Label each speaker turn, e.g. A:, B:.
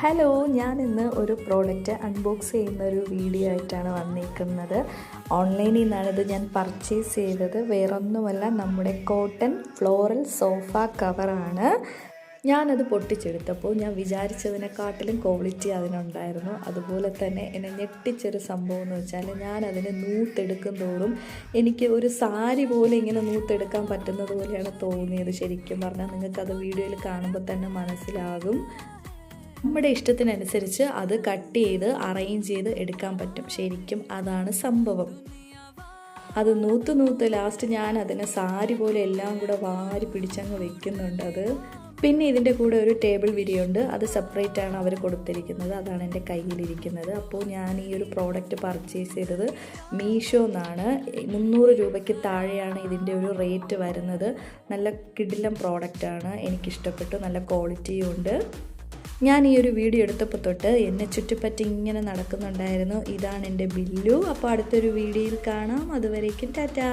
A: Hello, ഞാൻ ഇന്ന് ഒരു പ്രോഡക്റ്റ് അൺബോക്സ് ചെയ്യുന്ന ഒരു വീഡിയോ ആയിട്ടാണ് വന്നിരിക്കുന്നത്. ഓൺലൈനിൽ നിന്നാണിത് ഞാൻ പർച്ചേസ് ചെയ്തത്. വേറൊന്നുമല്ല, നമ്മുടെ കോട്ടൺ ഫ്ലോറൽ സോഫ കവറാണ്. ഞാനത് പൊട്ടിച്ചെടുത്തപ്പോൾ ഞാൻ വിചാരിച്ചതിനെക്കാട്ടിലും ക്വാളിറ്റി അതിനുണ്ടായിരുന്നു. അതുപോലെ തന്നെ എന്നെ ഞെട്ടിച്ചൊരു സംഭവം എന്ന് വെച്ചാൽ, ഞാനതിനെ നൂത്തെടുക്കും തോറും എനിക്ക് ഒരു സാരി പോലെ ഇങ്ങനെ നൂത്തെടുക്കാൻ പറ്റുന്നത് പോലെയാണ് തോന്നിയത്. ശരിക്കും പറഞ്ഞാൽ നിങ്ങൾക്കത് വീഡിയോയിൽ കാണുമ്പോൾ തന്നെ മനസ്സിലാകും. നമ്മുടെ ഇഷ്ടത്തിനനുസരിച്ച് അത് കട്ട് ചെയ്ത് അറേഞ്ച് ചെയ്ത് എടുക്കാൻ പറ്റും. ശരിക്കും അതാണ് സംഭവം. അത് നൂത്ത് ലാസ്റ്റ് ഞാൻ അതിനെ സാരി പോലെ എല്ലാം കൂടെ വാരി പിടിച്ചങ്ങ് വെക്കുന്നുണ്ട്. അത് പിന്നെ ഇതിൻ്റെ കൂടെ ഒരു ടേബിൾ വിരിയുണ്ട്. അത് സെപ്പറേറ്റ് ആണ് അവർ കൊടുത്തിരിക്കുന്നത്. അതാണ് എൻ്റെ കയ്യിലിരിക്കുന്നത്. അപ്പോൾ ഞാൻ ഈ ഒരു പ്രോഡക്റ്റ് പർച്ചേസ് ചെയ്തത് മീഷോ എന്നാണ്. 300 രൂപയ്ക്ക് താഴെയാണ് ഇതിൻ്റെ ഒരു റേറ്റ് വരുന്നത്. നല്ല കിടിലം പ്രോഡക്റ്റാണ്, എനിക്കിഷ്ടപ്പെട്ടു. നല്ല ക്വാളിറ്റിയും ഉണ്ട്. ഞാൻ ഈ ഒരു വീഡിയോ എടുത്തപ്പോൾ തൊട്ട് എന്നെ ചുറ്റിപ്പറ്റി ഇങ്ങനെ നടക്കുന്നുണ്ടായിരുന്നു. ഇതാണ് എൻ്റെ ബില്ലു. അപ്പോൾ അടുത്തൊരു വീഡിയോയിൽ കാണാം. അതുവരേക്കും ടാറ്റാ.